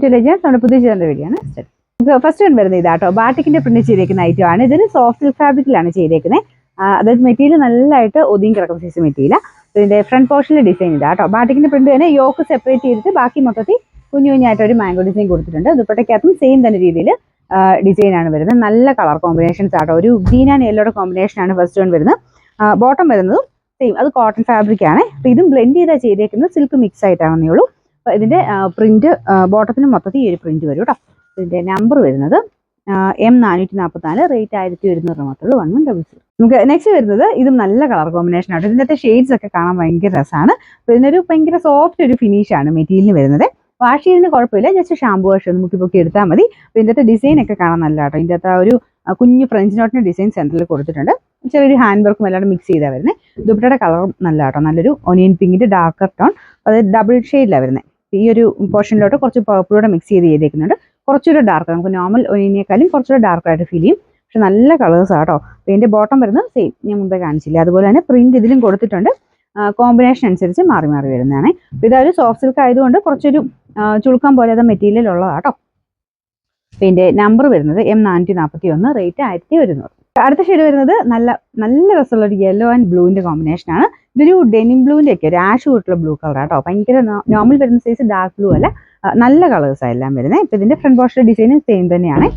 To legends നമ്മുടെ പുതിയ ചേർന്ന വീഡിയോയാണ്. ഫസ്റ്റ് വരുന്നത് ഇതാട്ടോ, ബാട്ടിക്കിന്റെ പ്രിന്റ് ചെയ്തേക്കുന്ന ഐറ്റം ആണ്. ഇതിന് സോഫ്റ്റ് സിൽക്ക് ഫാബ്രിക്കിലാണ് ചെയ്തേക്കുന്നത്. അതായത് മെറ്റീരിയൽ നല്ലതായിട്ട് ഒതുങ്ങി കിടക്കുന്ന സൈസ് മെറ്റീരിയൽ. ഇതിന്റെ ഫ്രണ്ട് പോർഷനിലെ ഡിസൈൻ ഇതാട്ടോ. ബാട്ടിക്കിന്റെ പ്രിന്റ് തന്നെ യോക്ക് സെപ്പറേറ്റ് ചെയ്തിട്ട് ബാക്കി മൊത്തത്തിൽ കുഞ്ഞു കുഞ്ഞായിട്ട് ഒരു മാംഗോ ഡിസൈൻ കൊടുത്തിട്ടുണ്ട്. ദുപ്പട്ടയ്ക്കകത്തും സെയിം തന്നെ രീതിയിൽ ഡിസൈൻ ആണ് വരുന്നത്. നല്ല കളർ കോമ്പിനേഷൻസ് ആട്ടോ. ഒരു ഗ്രീൻ ആൻഡ് യെല്ലോയുടെ കോമ്പിനേഷൻ ആണ് ഫസ്റ്റ് വൺ വരുന്നത്. ബോട്ടം വരുന്നതും സെയിം, അത് കോട്ടൺ ഫാബ്രിക് ആണ്. അപ്പൊ ഇതും ബ്ലെൻഡ് ചെയ്താൽ ചെയ്തേക്കുന്നത് സിൽക്ക് മിക്സ് ആയിട്ടാണെന്നേ ഉള്ളൂ. അപ്പൊ ഇതിന്റെ പ്രിന്റ് ബോട്ടത്തിന് മൊത്തത്തിൽ ഈ ഒരു പ്രിന്റ് വരും കേട്ടോ. ഇതിന്റെ നമ്പർ വരുന്നത് M444, റേറ്റ് 1100 മാത്രമേ ഉള്ളൂ. 1100. നമുക്ക് നെക്സ്റ്റ് വരുന്നത് ഇതും നല്ല കളർ കോമ്പിനേഷൻ ആട്ടോ. ഇതിന്റെ ഷെയ്ഡ്സ് ഒക്കെ കാണാൻ ഭയങ്കര രസമാണ്. അപ്പൊ ഇതിനൊരു ഭയങ്കര സോഫ്റ്റ് ഒരു ഫിനിഷ് ആണ് മെറ്റീരിയലിന് വരുന്നത്. വാഷ് ചെയ്യുന്നതിന് കുഴപ്പമില്ല, ജസ്റ്റ് ഷാമ്പു വാഷ് ഒന്ന് മുക്കി പൊക്കി എടുത്താൽ മതി. അപ്പൊ ഇതിന്റെ ഡിസൈൻ ഒക്കെ കാണാൻ നല്ല കേട്ടോ. ഇതിന്റെ അകത്ത് ഒരു കുഞ്ഞു ഫ്രഞ്ച് നോട്ടിന്റെ ഡിസൈൻ സെന്ററിൽ കൊടുത്തിട്ടുണ്ട്. ചെറിയൊരു ഹാൻഡ് വർക്കും എല്ലാം മിക്സ് ചെയ്താൽ വരുന്നത്. ദുപ്പട്ടയുടെ കളറും നല്ല കേട്ടോ, നല്ലൊരു ഒനിയൻ പിങ്കിന്റെ ഡാർക്കർ ടോൺ. അത് ഡബിൾ ഷെയ്ഡിലാണ് വരുന്നത്. ഈ ഒരു പോർഷനിലോട്ട് കുറച്ച് പർപ്പിളൂടെ മിക്സ് ചെയ്തേക്കുന്നുണ്ട്. കുറച്ചൊരു ഡാർക്ക്, നമുക്ക് നോർമൽ ഒനിയനേക്കാളും കുറച്ചുകൂടെ ഡാർക്കായിട്ട് ഫീൽ ചെയ്യും. പക്ഷെ നല്ല കളേഴ്സ് ആട്ടോ. അപ്പോൾ ഇതിന്റെ ബോട്ടം വരുന്നത് സെയിം, ഞാൻ മുമ്പേ കാണിച്ചില്ല. അതുപോലെ തന്നെ പ്രിന്റ് ഇതിലും കൊടുത്തിട്ടുണ്ട്. കോമ്പിനേഷൻ അനുസരിച്ച് മാറി മാറി വരുന്നതാണ്. അപ്പോൾ ഇതൊരു സോഫ്റ്റ് സിൽക്ക് ആയതുകൊണ്ട് കുറച്ചൊരു ചുളുക്കം പോലെ അത് മെറ്റീരിയൽ ഉള്ളതാട്ടോ. അപ്പോൾ ഇതിന്റെ നമ്പർ വരുന്നത് M441, റേറ്റ് 1100. അടുത്ത ഷെയ്ഡ് വരുന്നത് നല്ല നല്ല രസമുള്ള ഒരു യെല്ലോ ആൻഡ് ബ്ലൂവിന്റെ കോമ്പിനേഷൻ ആണ്. ഇതൊരു ഡെനിം ബ്ലൂവിന്റെ ഒക്കെ ഒരു ആഷ് കൂട്ടുള്ള ബ്ലൂ കളർ ആട്ടോ. ഭയങ്കര നോർമൽ വരുന്ന സൈസ് ഡാർക്ക് ബ്ലൂ അല്ല, നല്ല കളേഴ്സ് എല്ലാം വരുന്നത്. ഇപ്പൊ ഇതിന്റെ ഫ്രണ്ട് പോർഷൻ ഡിസൈനും സെയിം തന്നെയാണ്.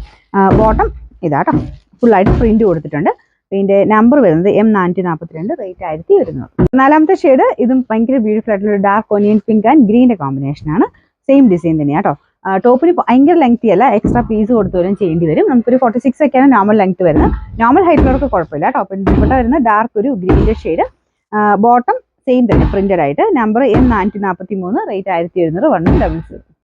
ബോട്ടം ഇതാട്ടോ, ഫുള്ളായിട്ട് പ്രിന്റ് കൊടുത്തിട്ടുണ്ട്. ഇതിന്റെ നമ്പർ വരുന്നത് M442, റേറ്റ് 1100. നാലാമത്തെ ഷെയ്ഡ് ഇതും ഭയങ്കര ബ്യൂട്ടിഫുൾ ആയിട്ടുള്ള ഡാർക്ക് ഒനിയൻ പിങ്ക് ആൻഡ് ഗ്രീന്റെ കോമ്പിനേഷൻ ആണ്. സെയിം ഡിസൈൻ തന്നെയാട്ടോ. ടോപ്പിന് ഭയങ്കര ലെങ്തി അല്ല, എക്സ്ട്രാ പീസ് കൊടുത്തോലും ചെയ്യേണ്ടി വരും. നമുക്കൊരു 46 ഒക്കെയാണ് നോർമൽ ലെങ്ത് വരുന്നത്. നോർമൽ ഹൈറ്റിലൊക്കെ കുഴപ്പമില്ല. ടോപ്പിന് ദുപ്പട്ട വരുന്ന ഡാർക്ക് ഒരു ഗ്രീനിന്റെ ഷെയ്ഡ്. ബോട്ടം സെയിം തന്നെ പ്രിന്റഡ് ആയിട്ട്. Number M443, rate 1700, 1100.